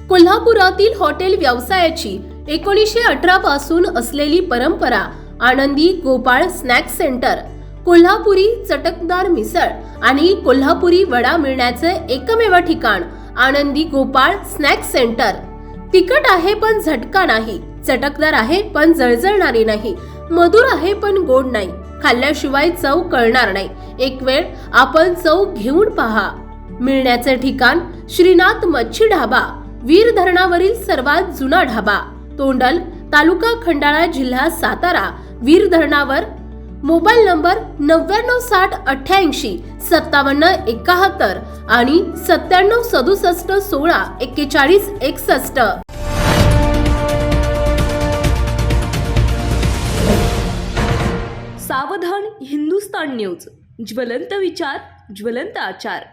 कोल्हापुरातील हॉटेल व्यवसायाची 1918 पासून असलेली परंपरा आनंदी गोपाळ स्नॅक्स सेंटर, कोल्हापुरी चटकदार मिसळ आणि कोल्हापुरी वडा मिळण्याचे एकमेव ठिकाण आनंदी गोपाळ स्नॅक्स सेंटर। तिखट आहे पण झटका नाही, चटकदार आहे पण जळजळणारी नाही, मधुर आहे पण गोड नाही, खाल्ल्याशिवाय चव कळणार नाही। एक वेळ आपण चव घेऊन पहा। मिळण्याचे ठिकाण श्रीनाथ मच्छी ढाबा, वीर धरणावरील सर्वात जुना ढाबा, तोंडल, तालुका खंडाळा, जिल्हा सातारा। वीर धरणावर। मोबाईल नंबर 9960885771 आणि 9767164161। सावधान हिंदुस्तान न्यूज, ज्वलंत विचार, ज्वलंत आचार।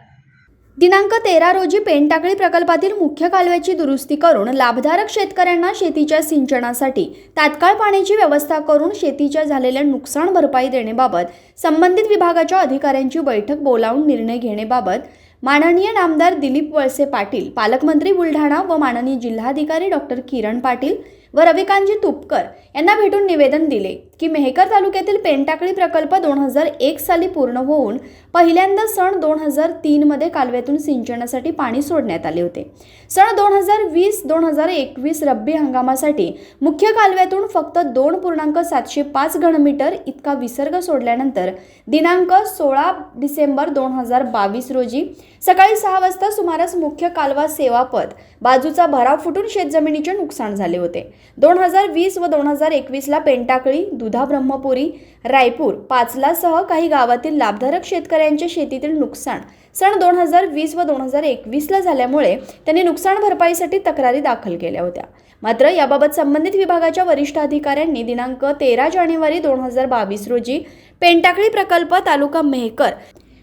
दिनांक 13 रोजी पेनटाकळी प्रकल्पातील मुख्य कालव्याची दुरुस्ती करून लाभधारक शेतकऱ्यांना शेतीच्या सिंचनासाठी तात्काळ पाण्याची व्यवस्था करून शेतीच्या झालेल्या नुकसान भरपाई देण्याबाबत संबंधित विभागाच्या अधिकाऱ्यांची बैठक बोलावून निर्णय घेण्याबाबत माननीय नामदार दिलीप वळसे पाटील, पालकमंत्री बुलढाणा व माननीय जिल्हाधिकारी डॉक्टर किरण पाटील व रविकांतजी तुपकर यांना भेटून निवेदन दिले की मेहकर तालुक्यातील पेनटाकळी प्रकल्प 2001 साली पूर्ण होऊन पहिल्यांदा सन 2003 मध्ये कालव्यातून सिंचनासाठी पाणी सोडण्यात आले होते। सन 2020-2021 रब्बी हंगामासाठी मुख्य कालव्यातून फक्त 2.705 घनमीटर इतका विसर्ग सोडल्यानंतर दिनांक 16 डिसेंबर 2022 रोजी सकाळी 6 वाजता सुमारास मुख्य कालवा सेवापथ बाजूचा भराव फुटून शेतजमिनीचे नुकसान झाले होते। 2020 व 2021 ला पेनटाकळी, दुधा ब्रह्मपुरी, रायपूर, पाचलासह काही गावातील लाभधारक शेतकऱ्यांच्या शेतीतील नुकसान सन 2020 व 2021 ला झाल्यामुळे त्यांनी नुकसान भरपाईसाठी तक्रारी दाखल केल्या होत्या। मात्र याबाबत संबंधित विभागाच्या वरिष्ठ अधिकाऱ्यांनी दिनांक 13 जानेवारी 2022 रोजी पेनटाकळी प्रकल्प, तालुका मेहकर,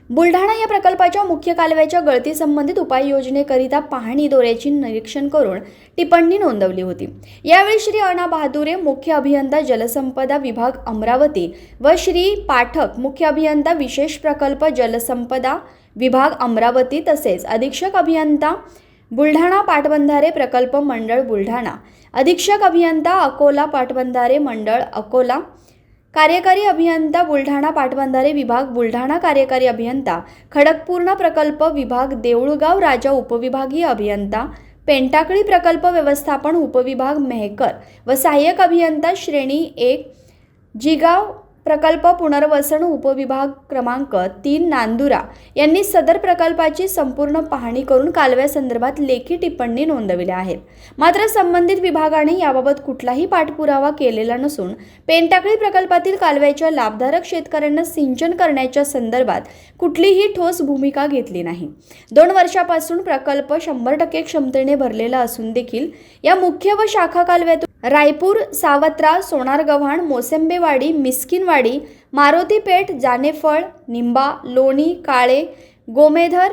बुलढाणा या प्रकल्पाच्या मुख्य कालव्याच्या गळती संबंधित उपाययोजनेकरिता पाहणी दौऱ्याची निरीक्षण करून टिप्पणी नोंदवली होती। यावेळी श्री अण्णा बहादुरे, मुख्य अभियंता जलसंपदा विभाग अमरावती व श्री पाठक, मुख्य अभियंता विशेष प्रकल्प जलसंपदा विभाग अमरावती तसेच अधीक्षक अभियंता बुलढाणा पाटबंधारे प्रकल्प मंडळ बुलढाणा, अधीक्षक अभियंता अकोला पाटबंधारे मंडळ अकोला, कार्यकारी अभियंता बुलढाणा पाटबंधारे विभाग बुलढाणा, कार्यकारी अभियंता खडकपूर्णा प्रकल्प विभाग देऊळगाव राजा, उपविभागीय अभियंता पेनटाकळी प्रकल्प व्यवस्थापन उपविभाग मेहकर व सहाय्यक अभियंता श्रेणी 1 जिगाव प्रकल्प पुनर्वसन उपविभाग क्रमांक 3 नांदुरा यांनी सदर प्रकल्पाची संपूर्ण पाहणी करून कालव्यासंदर्भात लेखी टिप्पणी नोंदविल्या आहेत। मात्र संबंधित विभागाने याबाबत कुठलाही पाठपुरावा केलेला नसून पेनटाकळी प्रकल्पातील कालव्याच्या लाभधारक शेतकऱ्यांना सिंचन करण्याच्या संदर्भात कुठलीही ठोस भूमिका घेतली नाही। 2 वर्षापासून प्रकल्प 100% क्षमतेने भरलेला असून देखील या मुख्य व शाखा कालव्यातून रायपूर, सावत्रा, सोनारगव्हाण, मोसंबेवाडी, मिस्किनवाडी, मारोतीपेठ, जानेफळ, निंबा, लोणी, काळे, गोमेधर,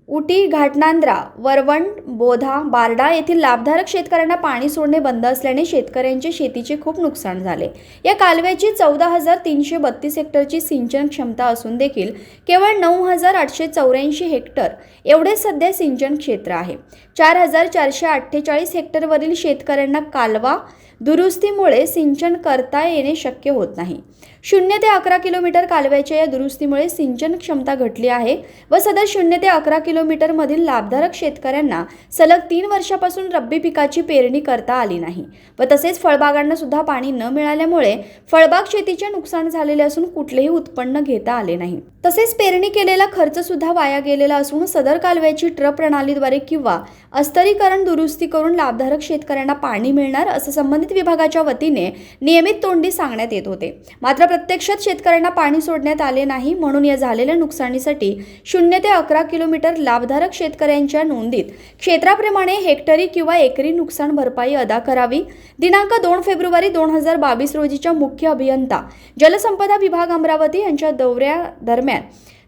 उटी, घाटनांद्रा, वरवंड, बोधा, बारडा येथील लाभधारक शेतकऱ्यांना पाणी सोडणे बंद असल्याने शेतकऱ्यांचे शेतीचे खूप नुकसान झाले। या कालव्याची 14,332 हेक्टरची सिंचन क्षमता असून देखील केवळ 9,884 हेक्टर एवढे सध्या सिंचन क्षेत्र आहे। 4,448 हेक्टरवरील शेतकऱ्यांना कालवा दुरुस्तीमुळे सिंचन करता येणे शक्य होत नाही। 0 ते 11 किलोमीटर कालव्याच्या या दुरुस्तीमुळे सिंचन क्षमता घटली आहे व सदर 0 ते 11 किलोमीटर मधील लाभधारक शेतकऱ्यांना सलग 3 वर्षापासून रब्बी पिकाची पेरणी करता आली नाही व तसेच फळबागांना सुद्धा पाणी न मिळाल्यामुळे फळबाग शेतीचे नुकसान झालेले असून कुठलेही उत्पन्न घेता आले नाही। तसेच पेरणी केलेला खर्च सुद्धा वाया गेलेला असून सदर कालव्याची ट्रप प्रणालीद्वारे किंवा अस्तरीकरण दुरुस्ती करून लाभधारक शेतकऱ्यांना पाणी मिळणार असं संबंधित विभागाच्या वतीने नियमित तोंडी सांगण्यात येत होते। मात्र प्रत्यक्षात शेतकऱ्यांना पाणी सोडण्यात आले नाही, म्हणून या झालेल्या नुकसानीसाठी 0 ते 11 किलोमीटर लाभधारक शेतकऱ्यांच्या नोंदीत क्षेत्राप्रमाणे हेक्टरी किंवा एकरी नुकसान भरपाई अदा करावी। दिनांक 2 फेब्रुवारी 2022 रोजीच्या मुख्य अभियंता जलसंपदा विभाग अमरावती यांच्या दौऱ्या दरम्यान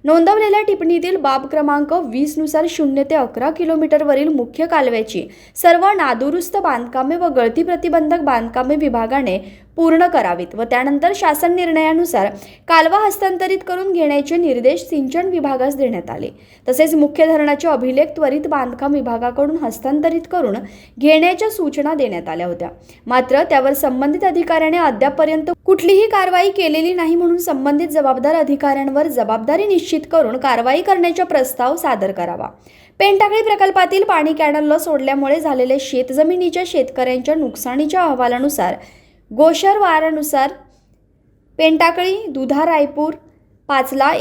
नोंदवलेल्या टिप्पणीतील बाब क्रमांक 20 नुसार 0 ते 11 किलोमीटरवरील मुख्य कालव्याची सर्व नादुरुस्त बांधकामे व गळती प्रतिबंधक बांधकामे विभागाने पूर्ण करावीत व त्यानंतर शासन निर्णयानुसार कालवा हस्तांतरित करून घेण्याचे निर्देश सिंचन विभागास देण्यात आले। तसेच मुख्य धरणाचे अभिलेख त्वरित बांधकाम विभागाकडून हस्तांतरित करून घेण्याच्या सूचना देण्यात आल्या होत्या। मात्र त्यावर संबंधित अधिकाऱ्याने अद्यापपर्यंत कुठलीही कारवाई केलेली नाही, म्हणून संबंधित जबाबदार अधिकाऱ्यांवर जबाबदारी निश्चित करून कारवाई करण्याचा प्रस्ताव सादर करावा। पेनटाकळी प्रकल्पातील पाणी कॅनलला सोडल्यामुळे झालेल्या शेतजमिनीच्या शेतकऱ्यांच्या नुकसानीच्या अहवालानुसार गोशर वारानुसार पेनटाकळी, दुधार, रायपूर, पाचला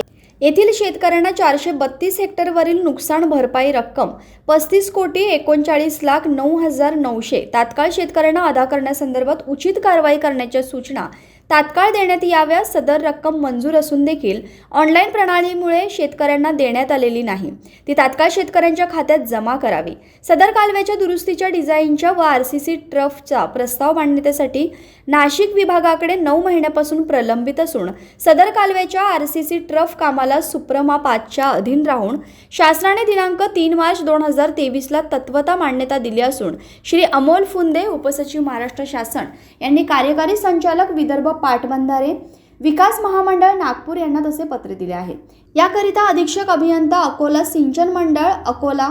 येथील शेतकऱ्यांना 432 हेक्टरवरील नुकसान भरपाई रक्कम 35,39,09,900 तात्काळ शेतकऱ्यांना अदा करण्यासंदर्भात उचित कारवाई करण्याच्या सूचना तात्काळ देण्यात याव्या। सदर रक्कम मंजूर असून देखील ऑनलाईन प्रणालीमुळे शेतकऱ्यांना देण्यात आलेली नाही, ती तात्काळ शेतकऱ्यांच्या खात्यात जमा करावी। सदर कालव्याच्या दुरुस्तीच्या डिझाईनच्या व RCC ट्रफचा प्रस्ताव मान्यतेसाठी नाशिक विभागाकडे 9 महिन्यापासून प्रलंबित असून सदर कालव्याच्या RCC ट्रफ कामाला सुप्रमा 5च्या अधीन राहून शासनाने दिनांक 3 मार्च 2023 तत्वता मान्यता दिली असून श्री अमोल फुंदे, उपसचिव, महाराष्ट्र शासन यांनी कार्यकारी संचालक विदर्भ पाटबंधारे विकास महामंडळ नागपूर यांना तसे पत्र दिले आहे। याकरिता अधीक्षक अभियंता अकोला सिंचन मंडळ अकोला,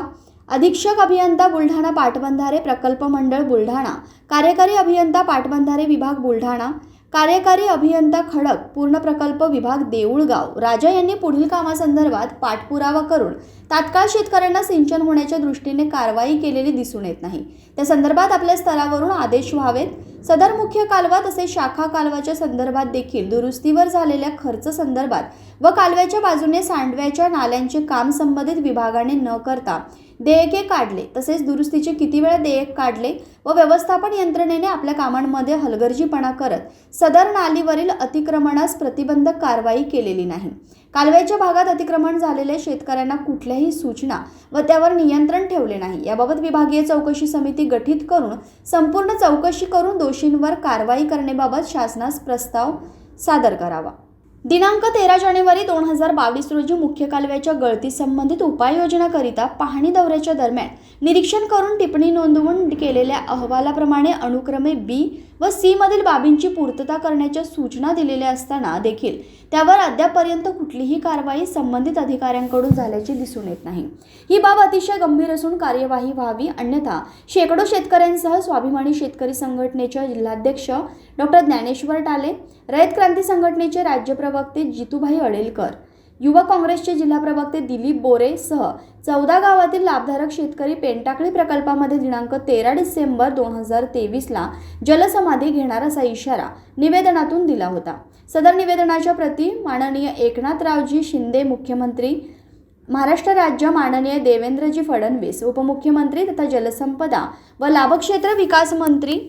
अधीक्षक अभियंता बुलढाणा पाटबंधारे प्रकल्प मंडळ बुलढाणा, कार्यकारी अभियंता पाटबंधारे विभाग बुलढाणा, कार्यकारी अभियंता खडक पूर्ण प्रकल्प विभाग देऊळगाव राजा यांनी पुढील कामासंदर्भात पाठपुरावा करून तात्काळ शेतकऱ्यांना सिंचन होण्याच्या दृष्टीने कारवाई केलेली दिसून येत नाही। त्या संदर्भात आपल्या स्तरावरून आदेश व्हावेत। सदर मुख्य कालवा तसेच शाखा कालवाच्या संदर्भात देखील दुरुस्तीवर झालेल्या खर्च संदर्भात व कालव्याच्या बाजूने सांडव्याच्या नाल्यांचे काम संबंधित विभागाने न करता देयके काढले, तसेच दुरुस्तीचे किती वेळा देयक काढले व व्यवस्थापन यंत्रणेने आपल्या कामांमध्ये हलगर्जीपणा करत सदर नालीवरील अतिक्रमणास प्रतिबंधक कारवाई केलेली नाही। कालव्याच्या भागात अतिक्रमण झालेल्या शेतकऱ्यांना कुठल्याही सूचना व त्यावर नियंत्रण ठेवले नाही। याबाबत विभागीय चौकशी समिती गठीत करून संपूर्ण चौकशी करून दोषींवर कारवाई करण्याबाबत शासनास प्रस्ताव सादर करावा। दिनांक 13 जानेवारी 2022 रोजी मुख्य कालव्याच्या गळती संबंधित उपाययोजनाकरिता पाहणी दौऱ्याच्या दरम्यान निरीक्षण करून टिप्पणी नोंदवून केलेल्या अहवालाप्रमाणे अनुक्रमे B व C मधील बाबींची पूर्तता करण्याच्या सूचना दिलेल्या असताना देखील त्यावर अद्यापपर्यंत कुठलीही कारवाई संबंधित अधिकाऱ्यांकडून झाल्याचे दिसून येत नाही। ही बाब अतिशय गंभीर असून कार्यवाही व्हावी, अन्यथा शेकडो शेतकऱ्यांसह स्वाभिमानी शेतकरी संघटनेचे जिल्हाध्यक्ष डॉक्टर ज्ञानेश्वर टाले, रयत क्रांती संघटनेचे राज्य प्रवक्ते जितूभाई अडेलकर, युवा काँग्रेसचे जिल्हा प्रवक्ते दिलीप बोरे सह 14 गावातील लाभधारक शेतकरी पेनटाकळी प्रकल्पामध्ये दिनांक 13 डिसेंबर 2023 जलसमाधी घेणार असा इशारा निवेदनातून दिला होता। सदर निवेदनाच्या प्रती माननीय एकनाथरावजी शिंदे मुख्यमंत्री महाराष्ट्र राज्य, माननीय देवेंद्रजी फडणवीस उपमुख्यमंत्री तथा जलसंपदा व लाभक्षेत्र विकास मंत्री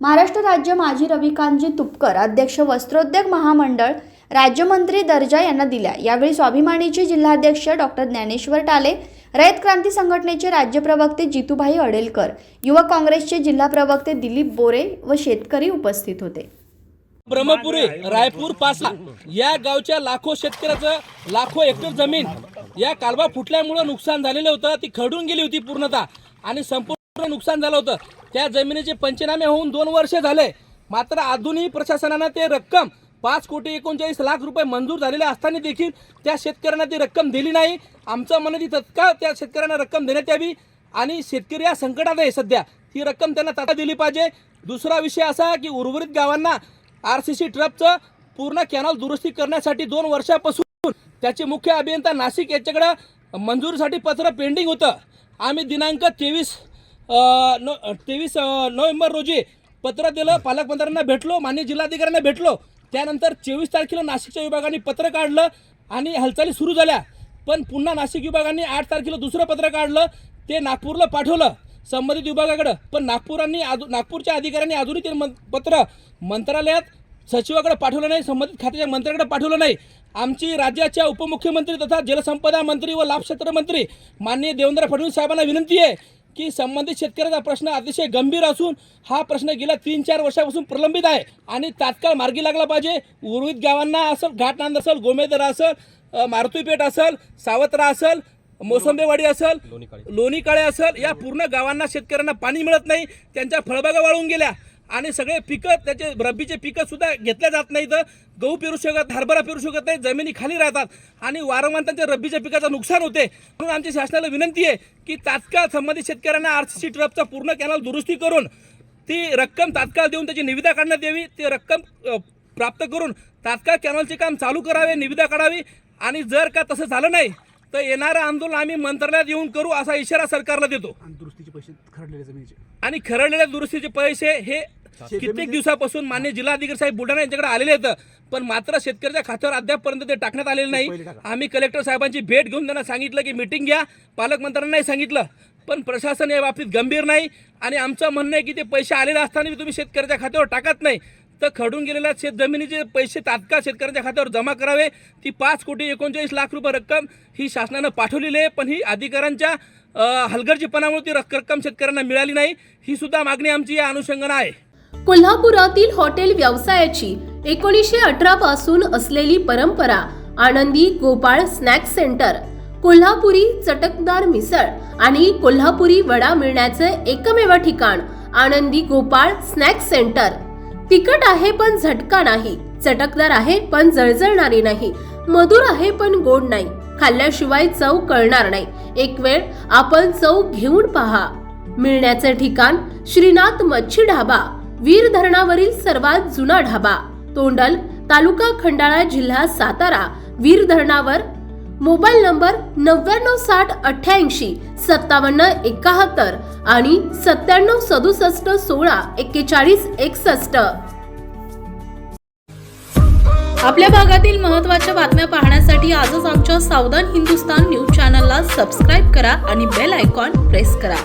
महाराष्ट्र राज्य, माजी रविकांतजी तुपकर अध्यक्ष वस्त्रोद्योग महामंडळ राज्यमंत्री दर्जा यांना दिल्या। यावेळी स्वाभिमानीचे जिल्हाध्यक्ष डॉक्टर ज्ञानेश्वर टाले, रयत क्रांती संघटनेचे राज्य प्रवक्ते जितूभाई अडेलकर, युवा काँग्रेसचे जिल्हा प्रवक्ते दिलीप बोरे व शेतकरी उपस्थित होते। ब्रह्मपुरी, रायपूर, पासा या गावच्या लाखो शेतकऱ्याचं लाखो हेक्टर जमीन या कालवा फुटल्यामुळे नुकसान झालेलं होतं। ती खरडून गेली होती पूर्णतः आणि संपूर्ण नुकसान झालं होतं। त्या जमिनीचे पंचनामे होऊन 2 वर्ष झाले, मात्र अजूनही प्रशासनाने ते रक्कम 5,39,00,000 रुपये मंजूर झालेले असताना देखील त्या शेतकऱ्यांना ती रक्कम दिली नाही। आमचं म्हणणं ती तत्काळ त्या शेतकऱ्यांना रक्कम देण्यात यावी आणि शेतकरी या संकटात आहे सध्या, ती रक्कम त्यांना तात्काळ दिली पाहिजे। दुसरा विषय असा की उर्वरित गावांना RCC ट्रफचं पूर्ण कॅनल दुरुस्ती करण्यासाठी 2 वर्षापासून त्याचे मुख्य अभियंता नाशिक याच्याकडे मंजुरीसाठी पत्र पेंडिंग होतं। आम्ही दिनांक 23 नोव्हेंबर रोजी पत्र दिलं, पालकमंत्र्यांना भेटलो, माननीय जिल्हाधिकाऱ्यांना भेटलो। त्यानंतर 24 तारखेला नाशिकच्या विभागाने पत्र काढलं आणि हालचाली सुरू झाल्या, पण पुन्हा नाशिक विभागाने 8 तारखेला दुसरं पत्र काढलं, ते नागपूरला पाठवलं संबंधित विभागाकडे, पण नागपूरच्या अधिकाऱ्यांनी अजूनही ते पत्र मंत्रालयात सचिवाकडे पाठवलं नाही, संबंधित खात्याच्या मंत्र्याकडे पाठवलं नाही। आमची राज्याच्या उपमुख्यमंत्री तथा जलसंपदा मंत्री व लाभक्षेत्र मंत्री माननीय देवेंद्र फडणवीस साहेबांना विनंती आहे की संबंधित शेतकऱ्याचा प्रश्न अतिशय गंभीर असून हा प्रश्न गेल्या 3-4 वर्षापासून प्रलंबित आहे आणि तात्काळ मार्गी लागला पाहिजे। उर्वरित गावांना असेल, घाटनांद असेल, गोमेदर असेल, मारुतीपेठ असेल, सावत्रा असेल, मोसंबेवाडी असेल, लोणीकाळे असेल, या पूर्ण गावांना शेतकऱ्यांना पाणी मिळत नाही. त्यांच्या फळबागा वाळून गेल्या आणि सगळे पिकं, त्याचे रब्बीचे पिकं सुद्धा घेतल्या जात नाहीत. गहू पेरू शकत, हरभरा पेरू शकत नाही, जमिनी खाली राहतात आणि वारंवार त्यांच्या रब्बीच्या पिकाचं नुकसान होते. म्हणून आमची शासनाला विनंती आहे की तात्काळ संबंधित शेतकऱ्यांना RCC ट्रपचा पूर्ण कॅनल दुरुस्ती करून ती रक्कम तात्काळ देऊन त्याची निविदा काढण्यात यावी. ती रक्कम प्राप्त करून तात्काळ कॅनलचे काम चालू करावे, निविदा काढावी. आणि जर का तसं झालं नाही तर येणारं आंदोलन आम्ही मंत्रालयात येऊन करू असा इशारा सरकारला देतो. दुरुस्तीचे पैसे खरडलेल्या जमिनीचे आणि खरडलेल्या दुरुस्तीचे पैसे हे कित्येक दिवसापासून मान्य जिल्हाधिकारी साहेब बुलढाणा यांच्याकडे आलेले आहेत, पण मात्र शेतकऱ्याच्या खात्यावर अद्यापपर्यंत ते टाकण्यात आलेले नाही. आम्ही कलेक्टर साहेबांची भेट घेऊन त्यांना सांगितलं की मीटिंग घ्या, पालकमंत्र्यांनाही सांगितलं, पण प्रशासन या बाबतीत गंभीर नाही. आणि आमचं म्हणणं आहे की ते पैसे आलेले असताना तुम्ही शेतकऱ्याच्या खात्यावर टाकत नाही, तर खडून गेलेल्या शेतजमिनीचे पैसे तात्काळ शेतकऱ्यांच्या खात्यावर जमा करावे. ती 5,39,00,000 रुपये रक्कम ही शासनानं पाठवलेली आहे, पण ही अधिकाऱ्यांच्या हलगर्जीपणामुळे ती रक्कम शेतकऱ्यांना मिळाली नाही. ही सुद्धा मागणी आमची या अनुषंगानं आहे. कोल्हापुरातील हॉटेल व्यवसायाची 1918 पासून असलेली परंपरा आनंदी गोपाळ स्नॅक्स सेंटर, कोल्हापुरी चटकदार मिसळ आणि कोल्हापुरी वडा मिळण्याचे एकमेव ठिकाण आनंदी गोपाळ स्नॅक्स सेंटर. तिखट आहे पण झटका नाही, चटकदार आहे पण जळजळणारी नाही, मधुर आहे पण गोड नाही, खाल्ल्याशिवाय चव कळणार नाही. एक वेळ आपण चव घेऊन पहा. मिळण्याचे ठिकाण श्रीनाथ मच्छी ढाबा, वीर धरणावरील सर्वात जुना ढाबा, तोंडल, तालुका खंडाळा, जिल्हा सातारा. वीर धरणावर. मोबाईल नंबर 9960885771 आणि 9767164161. आपल्या भागातील महत्त्वाच्या बातम्या पाहण्यासाठी आजच आमच्या सावधान हिंदुस्तान न्यूज चॅनलला सबस्क्राईब करा आणि बेल आयकॉन प्रेस करा.